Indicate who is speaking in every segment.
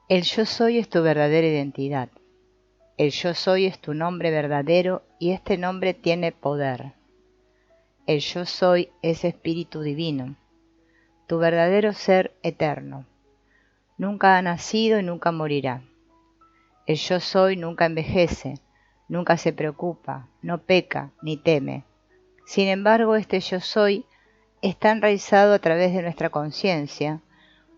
Speaker 1: El yo soy es tu verdadera identidad. El yo soy es tu nombre verdadero y este nombre tiene poder. El yo soy es espíritu divino, tu verdadero ser eterno. Nunca ha nacido y nunca morirá. El yo soy nunca envejece, nunca se preocupa, no peca ni teme. Sin embargo, este yo soy está enraizado a través de nuestra conciencia,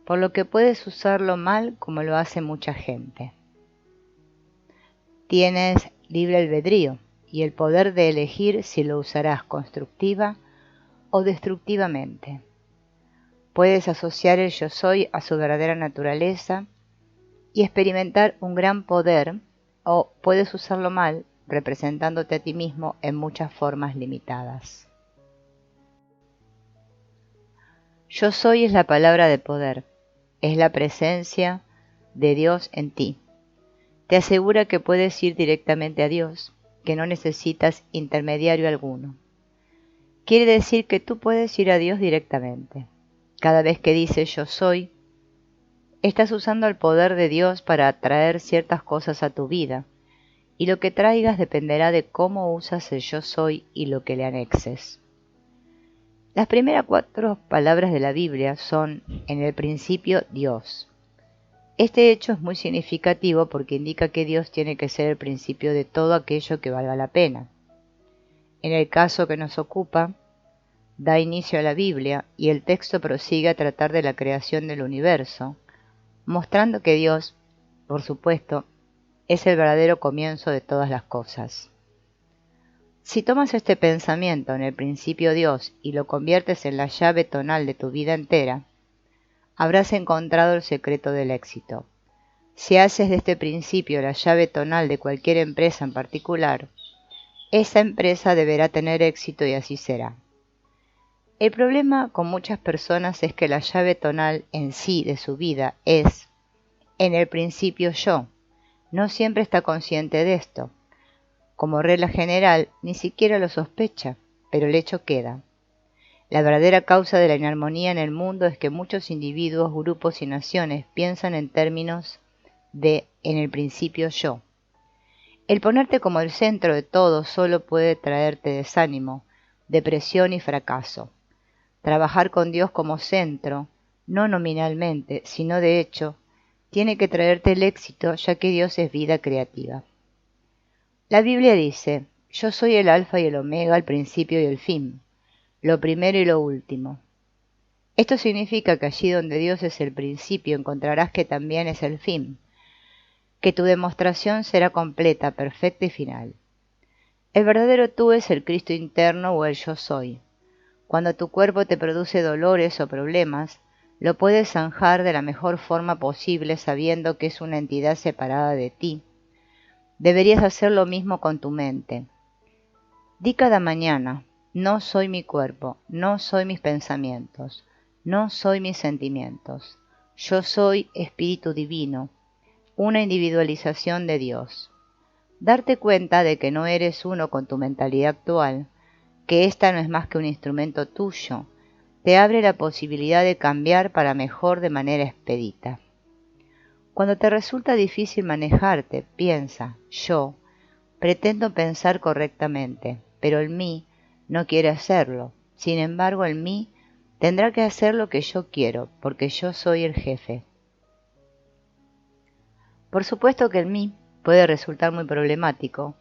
Speaker 1: por lo que puedes usarlo mal como lo hace mucha gente. Tienes libre albedrío y el poder de elegir si lo usarás constructiva o destructivamente. Puedes asociar el yo soy a su verdadera naturaleza y experimentar un gran poder, o puedes usarlo mal representándote a ti mismo en muchas formas limitadas. Yo soy es la palabra de poder, es la presencia de Dios en ti. Te asegura que puedes ir directamente a Dios, que no necesitas intermediario alguno. Quiere decir que tú puedes ir a Dios directamente. Cada vez que dices yo soy, estás usando el poder de Dios para atraer ciertas cosas a tu vida, y lo que traigas dependerá de cómo usas el yo soy y lo que le anexes. Las primeras 4 palabras de la Biblia son, en el principio, Dios. Este hecho es muy significativo porque indica que Dios tiene que ser el principio de todo aquello que valga la pena. En el caso que nos ocupa, da inicio a la Biblia y el texto prosigue a tratar de la creación del universo, mostrando que Dios, por supuesto, es el verdadero comienzo de todas las cosas. Si tomas este pensamiento en el principio Dios y lo conviertes en la llave tonal de tu vida entera, habrás encontrado el secreto del éxito. Si haces de este principio la llave tonal de cualquier empresa en particular, esa empresa deberá tener éxito y así será. El problema con muchas personas es que la llave tonal en sí de su vida es, en el principio yo. No siempre está consciente de esto. Como regla general, ni siquiera lo sospecha, pero el hecho queda. La verdadera causa de la inarmonía en el mundo es que muchos individuos, grupos y naciones piensan en términos de en el principio yo. El ponerte como el centro de todo solo puede traerte desánimo, depresión y fracaso. Trabajar con Dios como centro, no nominalmente, sino de hecho, tiene que traerte el éxito, ya que Dios es vida creativa. La Biblia dice, yo soy el alfa y el omega, el principio y el fin, lo primero y lo último. Esto significa que allí donde Dios es el principio encontrarás que también es el fin, que tu demostración será completa, perfecta y final. El verdadero tú es el Cristo interno o el yo soy. Cuando tu cuerpo te produce dolores o problemas, lo puedes zanjar de la mejor forma posible sabiendo que es una entidad separada de ti. Deberías hacer lo mismo con tu mente. Di cada mañana, no soy mi cuerpo, no soy mis pensamientos, no soy mis sentimientos. Yo soy espíritu divino, una individualización de Dios. Darte cuenta de que no eres uno con tu mentalidad actual, que esta no es más que un instrumento tuyo, te abre la posibilidad de cambiar para mejor de manera expedita. Cuando te resulta difícil manejarte, piensa, yo pretendo pensar correctamente, pero el mí no quiere hacerlo. Sin embargo, el mí tendrá que hacer lo que yo quiero, porque yo soy el jefe. Por supuesto que el mí puede resultar muy problemático,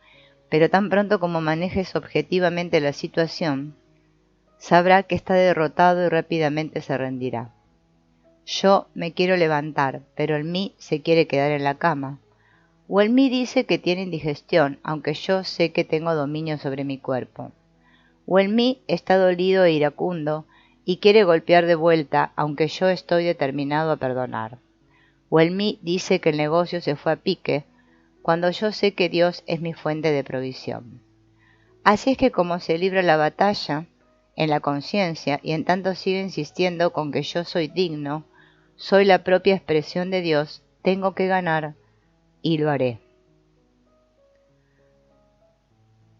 Speaker 1: pero tan pronto como manejes objetivamente la situación, sabrá que está derrotado y rápidamente se rendirá. Yo me quiero levantar, pero el mí se quiere quedar en la cama. O el mí dice que tiene indigestión, aunque yo sé que tengo dominio sobre mi cuerpo. O el mí está dolido e iracundo y quiere golpear de vuelta, aunque yo estoy determinado a perdonar. O el mí dice que el negocio se fue a pique, cuando yo sé que Dios es mi fuente de provisión. Así es que como se libra la batalla en la conciencia y en tanto sigue insistiendo con que yo soy digno, soy la propia expresión de Dios, tengo que ganar y lo haré.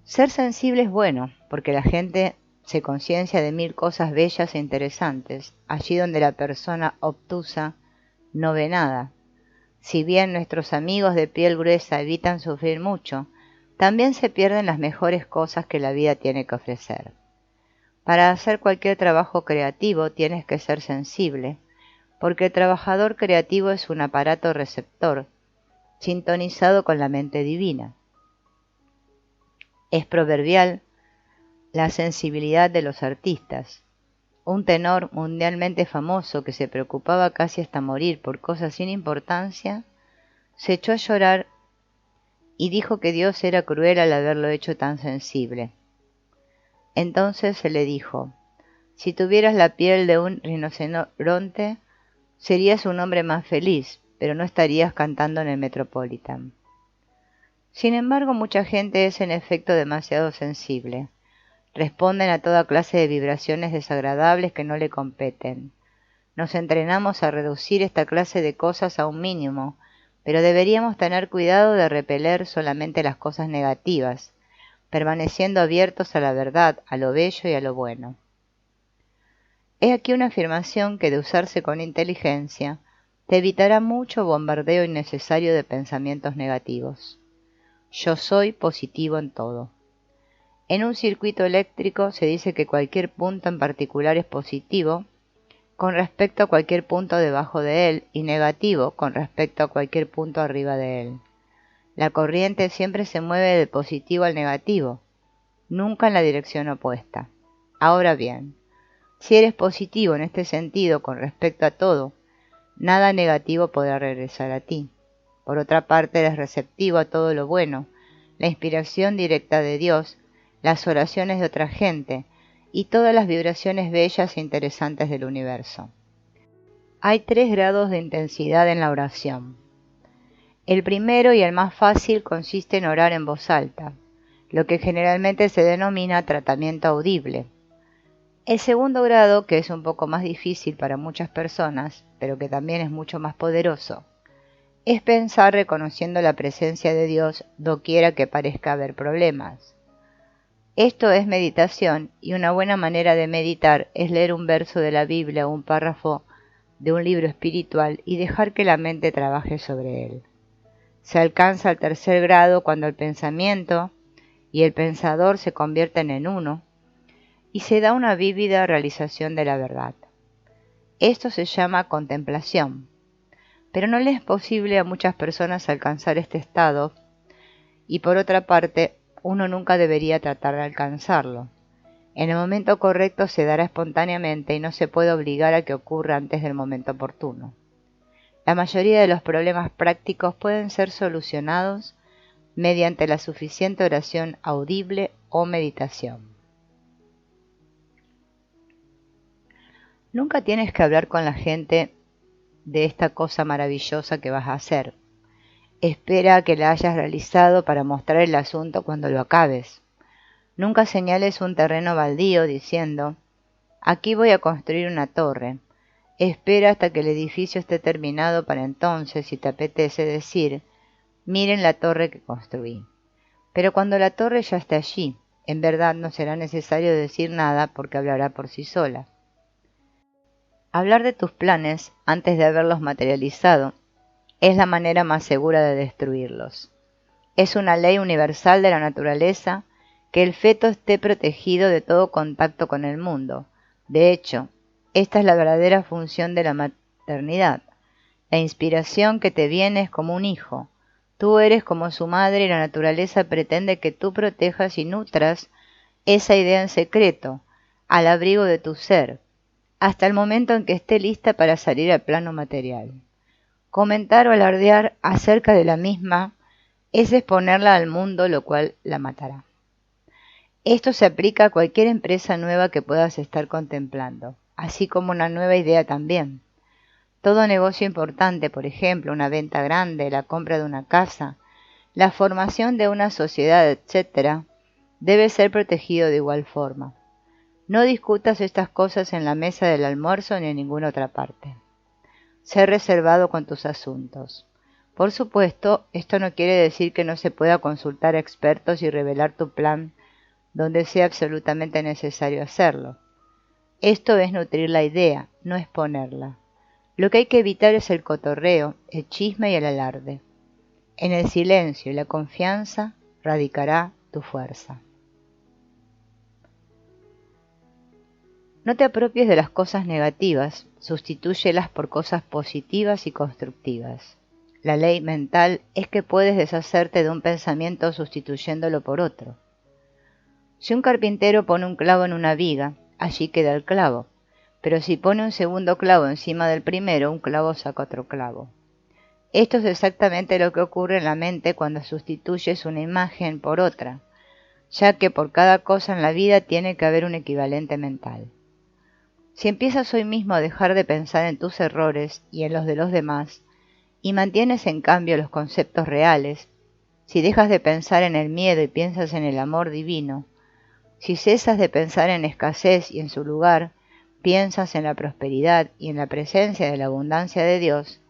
Speaker 1: Ser sensible es bueno, porque la gente se conciencia de 1000 cosas bellas e interesantes, allí donde la persona obtusa no ve nada. Si bien nuestros amigos de piel gruesa evitan sufrir mucho, también se pierden las mejores cosas que la vida tiene que ofrecer. Para hacer cualquier trabajo creativo tienes que ser sensible, porque el trabajador creativo es un aparato receptor, sintonizado con la mente divina. Es proverbial la sensibilidad de los artistas. Un tenor mundialmente famoso que se preocupaba casi hasta morir por cosas sin importancia, se echó a llorar y dijo que Dios era cruel al haberlo hecho tan sensible. Entonces se le dijo: si tuvieras la piel de un rinoceronte, serías un hombre más feliz, pero no estarías cantando en el Metropolitan. Sin embargo, mucha gente es en efecto demasiado sensible. Responden a toda clase de vibraciones desagradables que no le competen. Nos entrenamos a reducir esta clase de cosas a un mínimo, pero deberíamos tener cuidado de repeler solamente las cosas negativas, permaneciendo abiertos a la verdad, a lo bello y a lo bueno. He aquí una afirmación que, de usarse con inteligencia, te evitará mucho bombardeo innecesario de pensamientos negativos. Yo soy positivo en todo. En un circuito eléctrico se dice que cualquier punto en particular es positivo con respecto a cualquier punto debajo de él y negativo con respecto a cualquier punto arriba de él. La corriente siempre se mueve de positivo al negativo, nunca en la dirección opuesta. Ahora bien, si eres positivo en este sentido con respecto a todo, nada negativo podrá regresar a ti. Por otra parte, eres receptivo a todo lo bueno, la inspiración directa de Dios, las oraciones de otra gente y todas las vibraciones bellas e interesantes del universo. Hay 3 grados de intensidad en la oración. El primero y el más fácil consiste en orar en voz alta, lo que generalmente se denomina tratamiento audible. El segundo grado, que es un poco más difícil para muchas personas, pero que también es mucho más poderoso, es pensar reconociendo la presencia de Dios doquiera que parezca haber problemas. Esto es meditación, y una buena manera de meditar es leer un verso de la Biblia o un párrafo de un libro espiritual y dejar que la mente trabaje sobre él. Se alcanza el 3er grado cuando el pensamiento y el pensador se convierten en uno y se da una vívida realización de la verdad. Esto se llama contemplación, pero no le es posible a muchas personas alcanzar este estado y, por otra parte, uno nunca debería tratar de alcanzarlo. En el momento correcto se dará espontáneamente y no se puede obligar a que ocurra antes del momento oportuno. La mayoría de los problemas prácticos pueden ser solucionados mediante la suficiente oración audible o meditación. Nunca tienes que hablar con la gente de esta cosa maravillosa que vas a hacer. Espera a que la hayas realizado para mostrar el asunto cuando lo acabes. Nunca señales un terreno baldío diciendo: aquí voy a construir una torre. Espera hasta que el edificio esté terminado para entonces, si te apetece, decir: miren la torre que construí. Pero cuando la torre ya esté allí, en verdad no será necesario decir nada porque hablará por sí sola. Hablar de tus planes antes de haberlos materializado es la manera más segura de destruirlos. Es una ley universal de la naturaleza que el feto esté protegido de todo contacto con el mundo. De hecho, esta es la verdadera función de la maternidad. La inspiración que te viene es como un hijo. Tú eres como su madre y la naturaleza pretende que tú protejas y nutras esa idea en secreto, al abrigo de tu ser, hasta el momento en que esté lista para salir al plano material. Comentar o alardear acerca de la misma es exponerla al mundo, lo cual la matará. Esto se aplica a cualquier empresa nueva que puedas estar contemplando, así como una nueva idea también. Todo negocio importante, por ejemplo, una venta grande, la compra de una casa, la formación de una sociedad, etc., debe ser protegido de igual forma. No discutas estas cosas en la mesa del almuerzo ni en ninguna otra parte. Sé reservado con tus asuntos. Por supuesto, esto no quiere decir que no se pueda consultar a expertos y revelar tu plan donde sea absolutamente necesario hacerlo. Esto es nutrir la idea, no exponerla. Lo que hay que evitar es el cotorreo, el chisme y el alarde. En el silencio y la confianza radicará tu fuerza. No te apropies de las cosas negativas, sustitúyelas por cosas positivas y constructivas. La ley mental es que puedes deshacerte de un pensamiento sustituyéndolo por otro. Si un carpintero pone un clavo en una viga, allí queda el clavo, pero si pone un segundo clavo encima del primero, un clavo saca otro clavo. Esto es exactamente lo que ocurre en la mente cuando sustituyes una imagen por otra, ya que por cada cosa en la vida tiene que haber un equivalente mental. Si empiezas hoy mismo a dejar de pensar en tus errores y en los de los demás, y mantienes en cambio los conceptos reales, si dejas de pensar en el miedo y piensas en el amor divino, si cesas de pensar en escasez y en su lugar piensas en la prosperidad y en la presencia de la abundancia de Dios,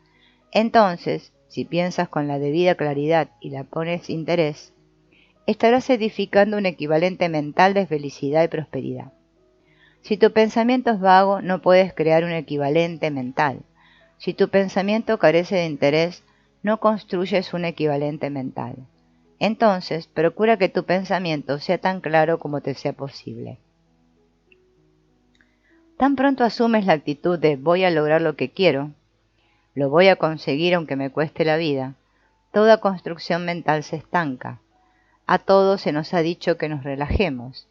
Speaker 1: entonces, si piensas con la debida claridad y la pones interés, estarás edificando un equivalente mental de felicidad y prosperidad. Si tu pensamiento es vago, no puedes crear un equivalente mental. Si tu pensamiento carece de interés, no construyes un equivalente mental. Entonces, procura que tu pensamiento sea tan claro como te sea posible. Tan pronto asumes la actitud de voy a lograr lo que quiero, lo voy a conseguir aunque me cueste la vida, toda construcción mental se estanca. A todos se nos ha dicho que nos relajemos.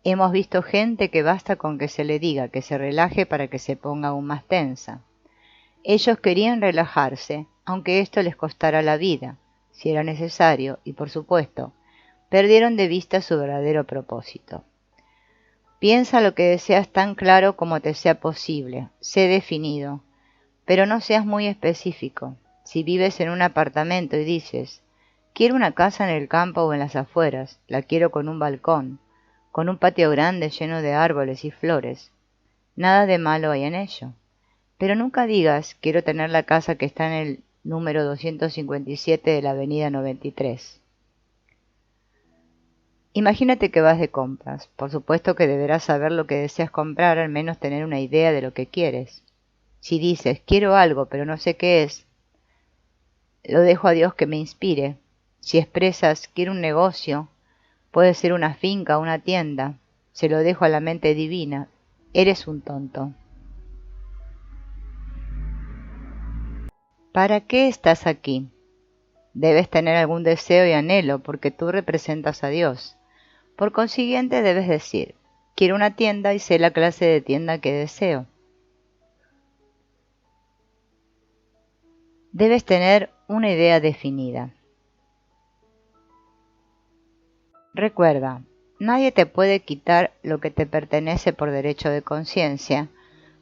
Speaker 1: Hemos visto gente que basta con que se le diga que se relaje para que se ponga aún más tensa. Ellos querían relajarse, aunque esto les costara la vida, si era necesario, y por supuesto, perdieron de vista su verdadero propósito. Piensa lo que deseas tan claro como te sea posible, sé definido, pero no seas muy específico. Si vives en un apartamento y dices, quiero una casa en el campo o en las afueras, la quiero con un balcón, con un patio grande lleno de árboles y flores, nada de malo hay en ello. Pero nunca digas, quiero tener la casa que está en el número 257 de la avenida 93. Imagínate que vas de compras. Por supuesto que deberás saber lo que deseas comprar, al menos tener una idea de lo que quieres. Si dices, quiero algo, pero no sé qué es, lo dejo a Dios que me inspire. Si expresas, quiero un negocio, puede ser una finca o una tienda, se lo dejo a la mente divina. Eres un tonto. ¿Para qué estás aquí? Debes tener algún deseo y anhelo, porque tú representas a Dios. Por consiguiente, debes decir, quiero una tienda y sé la clase de tienda que deseo. Debes tener una idea definida. Recuerda, nadie te puede quitar lo que te pertenece por derecho de conciencia,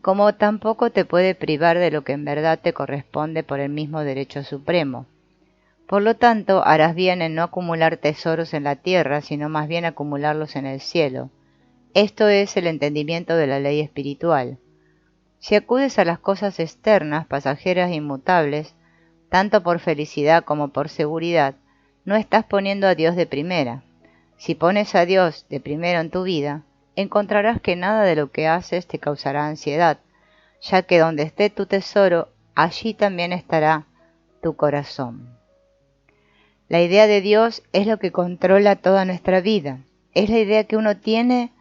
Speaker 1: como tampoco te puede privar de lo que en verdad te corresponde por el mismo derecho supremo. Por lo tanto, harás bien en no acumular tesoros en la tierra, sino más bien acumularlos en el cielo. Esto es el entendimiento de la ley espiritual. Si acudes a las cosas externas, pasajeras e inmutables, tanto por felicidad como por seguridad, no estás poniendo a Dios de primera. Si pones a Dios de primero en tu vida, encontrarás que nada de lo que haces te causará ansiedad, ya que donde esté tu tesoro, allí también estará tu corazón. La idea de Dios es lo que controla toda nuestra vida. Es la idea que uno tiene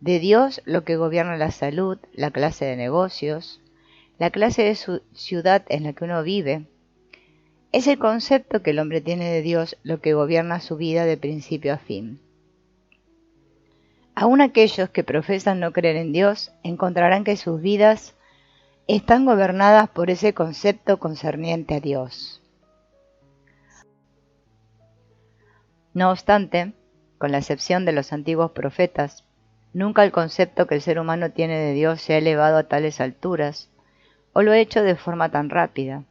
Speaker 1: de Dios lo que gobierna la salud, la clase de negocios, la clase de ciudad en la que uno vive. Es el concepto que el hombre tiene de Dios lo que gobierna su vida de principio a fin. Aún aquellos que profesan no creer en Dios encontrarán que sus vidas están gobernadas por ese concepto concerniente a Dios. No obstante, con la excepción de los antiguos profetas, nunca el concepto que el ser humano tiene de Dios se ha elevado a tales alturas, o lo ha hecho de forma tan rápida.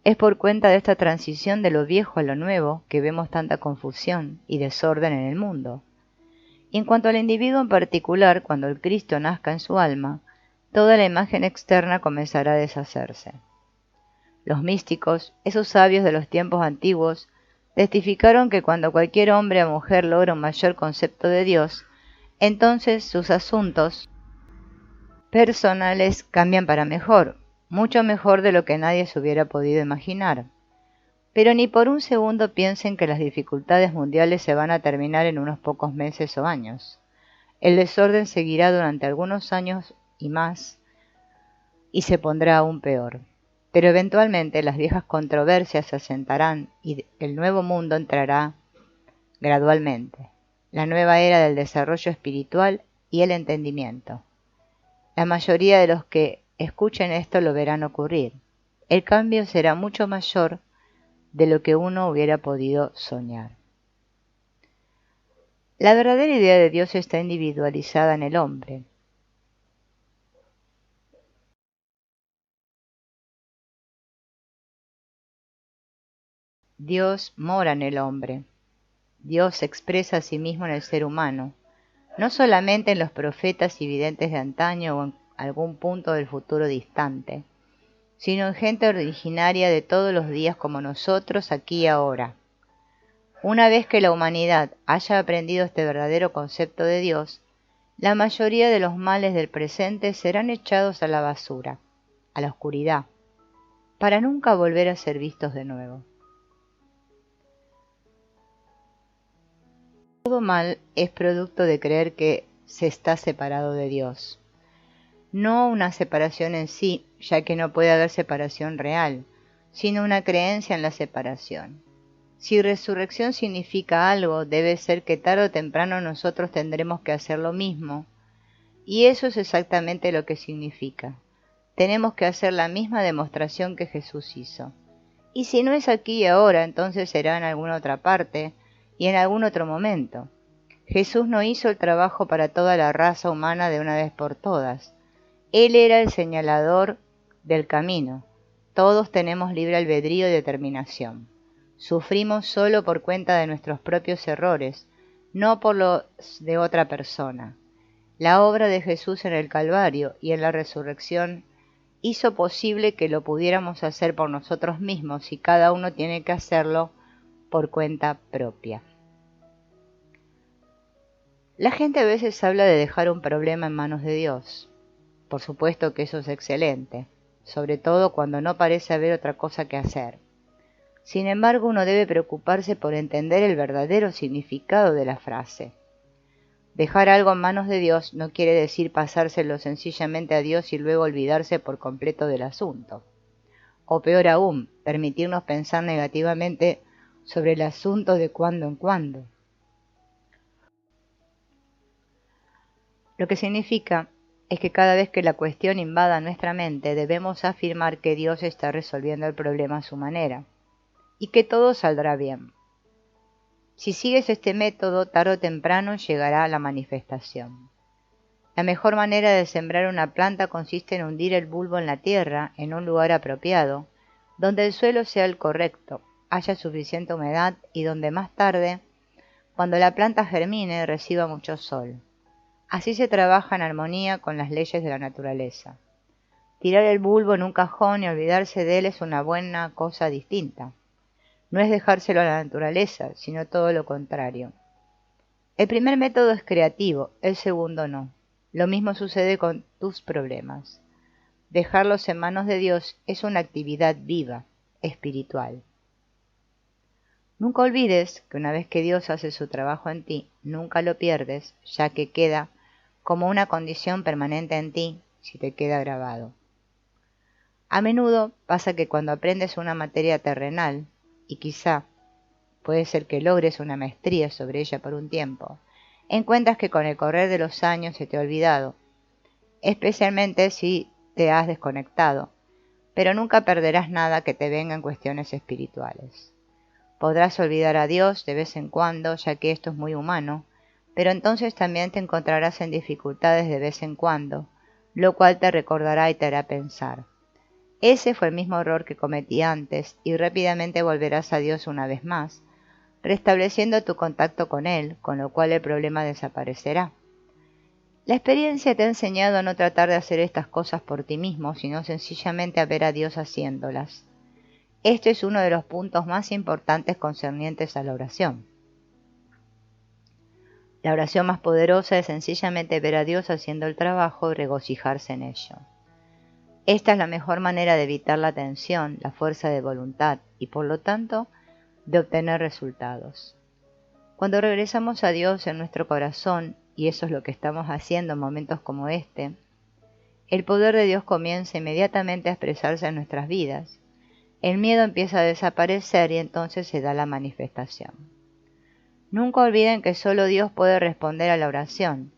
Speaker 1: Es por cuenta de esta transición de lo viejo a lo nuevo que vemos tanta confusión y desorden en el mundo. Y en cuanto al individuo en particular, cuando el Cristo nazca en su alma, toda la imagen externa comenzará a deshacerse. Los místicos, esos sabios de los tiempos antiguos, testificaron que cuando cualquier hombre o mujer logra un mayor concepto de Dios, entonces sus asuntos personales cambian para mejor, mucho mejor de lo que nadie se hubiera podido imaginar. Pero ni por un segundo piensen que las dificultades mundiales se van a terminar en unos pocos meses o años. El desorden seguirá durante algunos años y más, y se pondrá aún peor. Pero eventualmente las viejas controversias se asentarán y el nuevo mundo entrará gradualmente, la nueva era del desarrollo espiritual y el entendimiento. La mayoría de los que escuchen esto lo verán ocurrir. El cambio será mucho mayor de lo que uno hubiera podido soñar. La verdadera idea de Dios está individualizada en el hombre. Dios mora en el hombre. Dios se expresa a sí mismo en el ser humano, no solamente en los profetas y videntes de antaño o en algún punto del futuro distante, sino en gente originaria de todos los días como nosotros aquí y ahora. Una vez que la humanidad haya aprendido este verdadero concepto de Dios, la mayoría de los males del presente serán echados a la basura, a la oscuridad, para nunca volver a ser vistos de nuevo. Todo mal es producto de creer que se está separado de Dios. No una separación en sí, ya que no puede haber separación real, sino una creencia en la separación. Si resurrección significa algo, debe ser que tarde o temprano nosotros tendremos que hacer lo mismo. Y eso es exactamente lo que significa. Tenemos que hacer la misma demostración que Jesús hizo. Y si no es aquí y ahora, entonces será en alguna otra parte y en algún otro momento. Jesús no hizo el trabajo para toda la raza humana de una vez por todas. Él era el señalador del camino. Todos tenemos libre albedrío y determinación. Sufrimos solo por cuenta de nuestros propios errores, no por los de otra persona. La obra de Jesús en el Calvario y en la resurrección hizo posible que lo pudiéramos hacer por nosotros mismos y cada uno tiene que hacerlo por cuenta propia. La gente a veces habla de dejar un problema en manos de Dios. Por supuesto que eso es excelente, sobre todo cuando no parece haber otra cosa que hacer. Sin embargo, uno debe preocuparse por entender el verdadero significado de la frase. Dejar algo en manos de Dios no quiere decir pasárselo sencillamente a Dios y luego olvidarse por completo del asunto. O peor aún, permitirnos pensar negativamente sobre el asunto de cuando en cuando. Lo que significa es que cada vez que la cuestión invada nuestra mente debemos afirmar que Dios está resolviendo el problema a su manera y que todo saldrá bien. Si sigues este método, tarde o temprano llegará la manifestación. La mejor manera de sembrar una planta consiste en hundir el bulbo en la tierra en un lugar apropiado, donde el suelo sea el correcto, haya suficiente humedad y donde más tarde, cuando la planta germine, reciba mucho sol. Así se trabaja en armonía con las leyes de la naturaleza. Tirar el bulbo en un cajón y olvidarse de él es una buena cosa distinta. No es dejárselo a la naturaleza, sino todo lo contrario. El primer método es creativo, el segundo no. Lo mismo sucede con tus problemas. Dejarlos en manos de Dios es una actividad viva, espiritual. Nunca olvides que una vez que Dios hace su trabajo en ti, nunca lo pierdes, ya que queda como una condición permanente en ti si te queda grabado. A menudo pasa que cuando aprendes una materia terrenal, y quizá puede ser que logres una maestría sobre ella por un tiempo, encuentras que con el correr de los años se te ha olvidado, especialmente si te has desconectado, pero nunca perderás nada que te venga en cuestiones espirituales. Podrás olvidar a Dios de vez en cuando, ya que esto es muy humano, pero entonces también te encontrarás en dificultades de vez en cuando, lo cual te recordará y te hará pensar. Ese fue el mismo error que cometí antes y rápidamente volverás a Dios una vez más, restableciendo tu contacto con Él, con lo cual el problema desaparecerá. La experiencia te ha enseñado a no tratar de hacer estas cosas por ti mismo, sino sencillamente a ver a Dios haciéndolas. Este es uno de los puntos más importantes concernientes a la oración. La oración más poderosa es sencillamente ver a Dios haciendo el trabajo y regocijarse en ello. Esta es la mejor manera de evitar la tensión, la fuerza de voluntad y por lo tanto de obtener resultados. Cuando regresamos a Dios en nuestro corazón, y eso es lo que estamos haciendo en momentos como este, el poder de Dios comienza inmediatamente a expresarse en nuestras vidas. El miedo empieza a desaparecer y entonces se da la manifestación. Nunca olviden que solo Dios puede responder a la oración.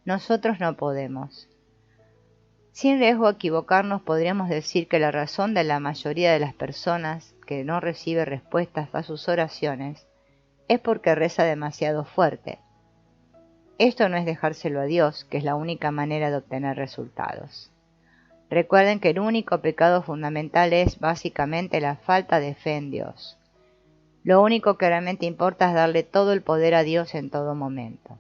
Speaker 1: Nosotros no podemos. Sin riesgo a equivocarnos, podríamos decir que la razón de la mayoría de las personas que no recibe respuestas a sus oraciones es porque reza demasiado fuerte. Esto no es dejárselo a Dios, que es la única manera de obtener resultados. Recuerden que el único pecado fundamental es básicamente la falta de fe en Dios. Lo único que realmente importa es darle todo el poder a Dios en todo momento.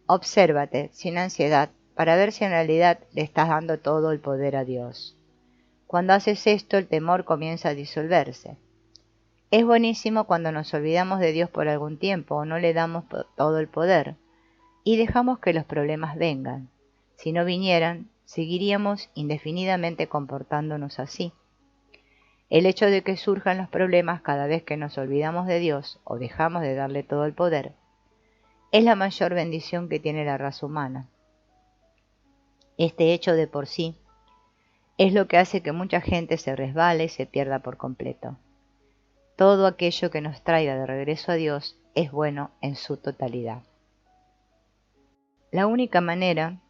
Speaker 1: Obsérvate, sin ansiedad, para ver si en realidad le estás dando todo el poder a Dios. Cuando haces esto, el temor comienza a disolverse. Es buenísimo cuando nos olvidamos de Dios por algún tiempo o no le damos todo el poder y dejamos que los problemas vengan. Si no vinieran, seguiríamos indefinidamente comportándonos así. El hecho de que surjan los problemas cada vez que nos olvidamos de Dios o dejamos de darle todo el poder es la mayor bendición que tiene la raza humana. Este hecho de por sí es lo que hace que mucha gente se resbale y se pierda por completo. Todo aquello que nos traiga de regreso a Dios es bueno en su totalidad. La única manera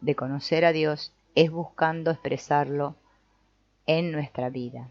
Speaker 1: de conocer a Dios es buscando expresarlo en nuestra vida.